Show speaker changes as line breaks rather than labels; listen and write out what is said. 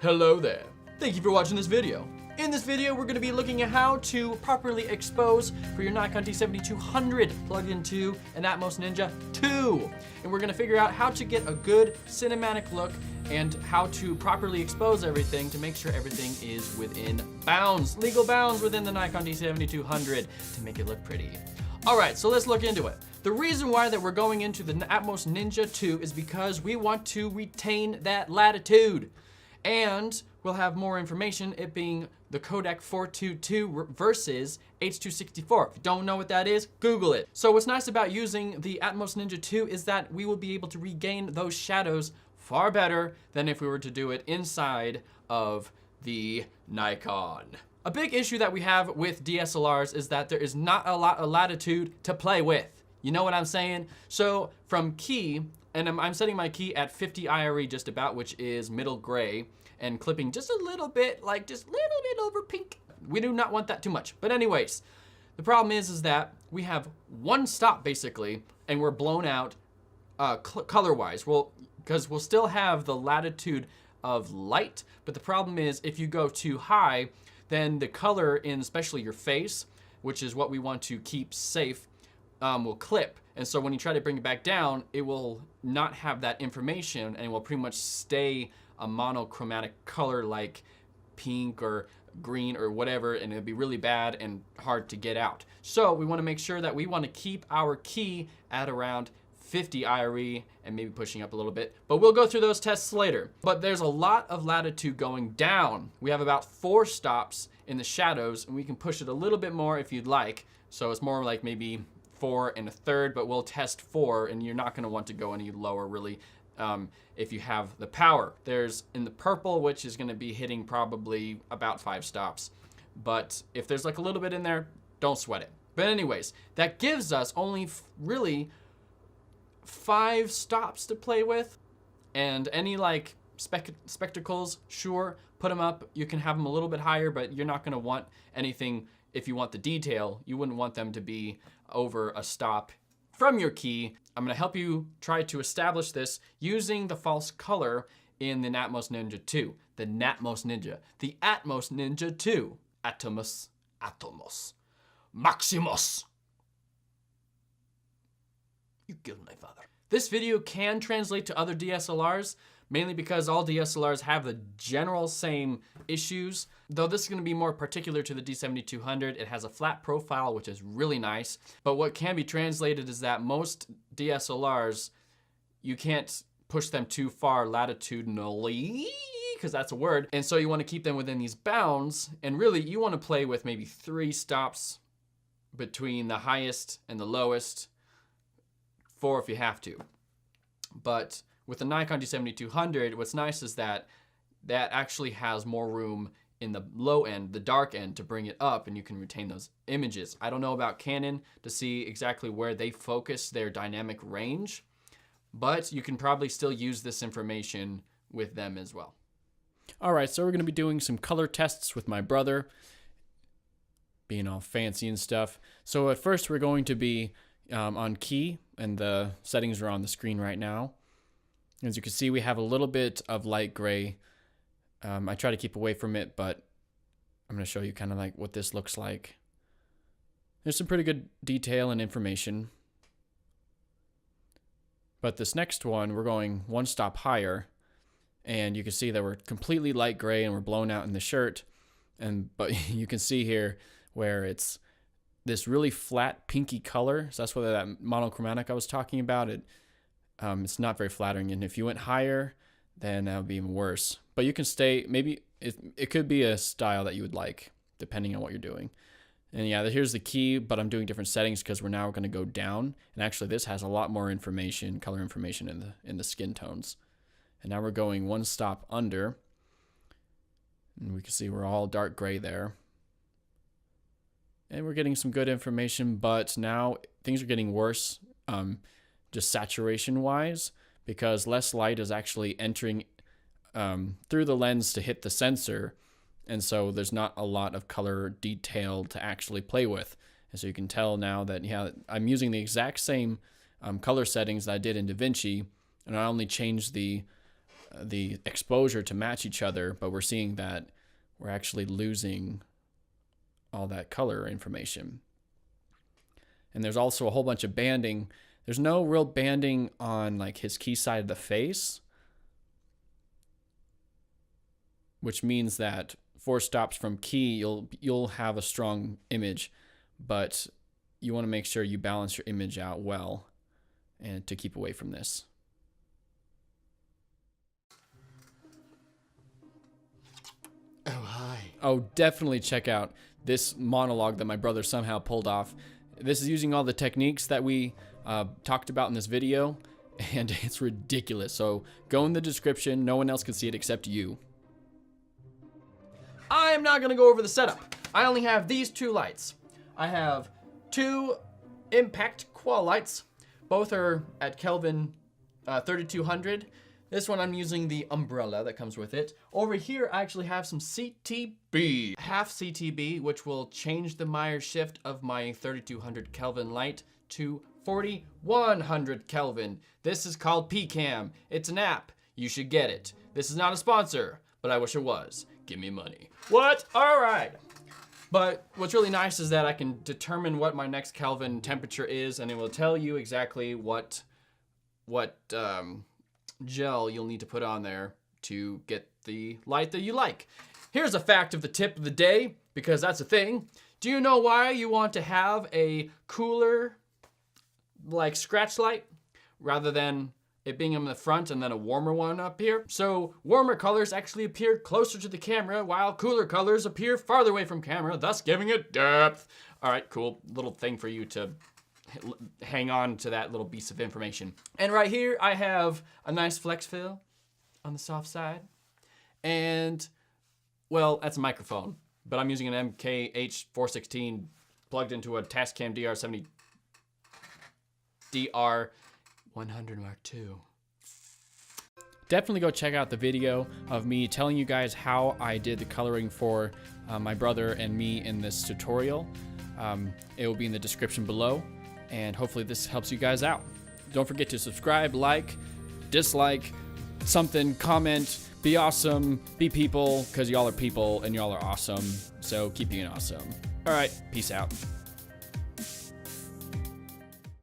Hello there. Thank you for watching this video. In this video, we're going to be looking at how to properly expose for your Nikon D7200 plugged into an Atmos Ninja 2. And we're going to figure out how to get a good cinematic look and how to properly expose everything to make sure everything is within bounds, legal bounds within the Nikon D7200 to make it look pretty. All right, so let's look into it. The reason why that we're going into the Atmos Ninja 2 is because we want to retain that latitude. And we'll have more information, it being the codec 422 versus H.264. If you don't know what that is, Google it. So what's nice about using the Atmos Ninja 2 is that we will be able to regain those shadows far better than if we were to do it inside of the Nikon. A big issue that we have with DSLRs is that there is not a lot of latitude to play with. You know what I'm saying? So from key, and I'm setting my key at 50 IRE just about, which is middle gray, and clipping just a little bit, like just a little bit over pink. We do not want that too much. But anyways, the problem is that we have one stop basically, and we're blown out color-wise. Well, because we'll still have the latitude of light, but the problem is if you go too high, then the color in especially your face, which is what we want to keep safe, will clip. And so when you try to bring it back down, it will not have that information and will pretty much stay a monochromatic color like pink or green or whatever, and it'll be really bad and hard to get out. So we want to make sure that we want to keep our key at around 50 IRE and maybe pushing up a little bit, but we'll go through those tests later. But there's a lot of latitude going down. We have about 4 stops in the shadows, and we can push it a little bit more if you'd like. So it's more like maybe 4 1/3, but we'll test 4, and you're not going to want to go any lower really if you have the power. There's in the purple, which is going to be hitting probably about 5 stops, but if there's like a little bit in there, don't sweat it. But anyways, that gives us only really 5 stops to play with, and any like spectacles, sure, put them up. You can have them a little bit higher, but you're not going to want anything. If you want the detail, you wouldn't want them to be over a stop from your key. I'm going to help you try to establish this using the false color in the Atmos Ninja 2. The Atmos Ninja 2. Atomos. Maximus. You killed my father. This video can translate to other DSLRs, mainly because all DSLRs have the general same issues. Though this is going to be more particular to the D7200, it has a flat profile, which is really nice. But what can be translated is that most DSLRs, you can't push them too far latitudinally, because that's a word. And so you want to keep them within these bounds. And really, you want to play with maybe 3 stops between the highest and the lowest, 4 if you have to. But with the Nikon D7200, what's nice is that that actually has more room in the low end, the dark end, to bring it up, and you can retain those images. I don't know about Canon to see exactly where they focus their dynamic range, but you can probably still use this information with them as well. All right, so we're going to be doing some color tests with my brother, being all fancy and stuff. So at first we're going to be on key, and the settings are on the screen right now. As you can see, we have a little bit of light gray. I try to keep away from it, but I'm going to show you kind of like what this looks like. There's some pretty good detail and information. But this next one, we're going 1 stop higher, and you can see that we're completely light gray and we're blown out in the shirt. But you can see here where it's this really flat pinky color. So that's what that monochromatic I was talking about. It's not very flattering, and if you went higher, then that would be even worse. But you can stay, maybe it could be a style that you would like, depending on what you're doing. And yeah, here's the key, but I'm doing different settings because we're now going to go down. And actually, this has a lot more information, color information in the skin tones. And now we're going 1 stop under, and we can see we're all dark gray there. And we're getting some good information, but now things are getting worse. Just saturation-wise, because less light is actually entering through the lens to hit the sensor, and so there's not a lot of color detail to actually play with. And so you can tell now that, yeah, I'm using the exact same color settings that I did in DaVinci, and I only changed the the exposure to match each other, but we're seeing that we're actually losing all that color information. And there's also a whole bunch of banding. There's no real banding on like his key side of the face, which means that 4 stops from key, you'll have a strong image, but you want to make sure you balance your image out well and to keep away from this.
Oh, hi.
Oh, definitely check out this monologue that my brother somehow pulled off. This is using all the techniques that we talked about in this video, and it's ridiculous. So go in the description. No one else can see it except you. I am not going to go over the setup. I only have these 2 lights. I have 2 impact qual lights. Both are at Kelvin 3200. This one I'm using the umbrella that comes with it. Over here I actually have some CTB. Half CTB, which will change the Meyer shift of my 3200 Kelvin light to 4100 Kelvin. This is called PCAM. It's an app. You should get it. This is not a sponsor, but I wish it was. Give me money. What? All right. But what's really nice is that I can determine what my next Kelvin temperature is, and it will tell you exactly what gel you'll need to put on there to get the light that you like. Here's a fact of the tip of the day, because that's a thing. Do you know why you want to have a cooler, like scratch light, rather than it being in the front and then a warmer one up here? So warmer colors actually appear closer to the camera, while cooler colors appear farther away from camera, thus giving it depth. All right, cool. Little thing for you to hang on to, that little piece of information. And right here, I have a nice flex fill on the soft side. And, well, that's a microphone, but I'm using an MKH416 plugged into a Tascam DR100 Mark II. Definitely go check out the video of me telling you guys how I did the coloring for my brother and me in this tutorial. It will be in the description below, and hopefully this helps you guys out. Don't forget to subscribe, like, dislike, something, comment, be awesome, be people, because y'all are people and y'all are awesome. So keep being awesome. All right, peace out.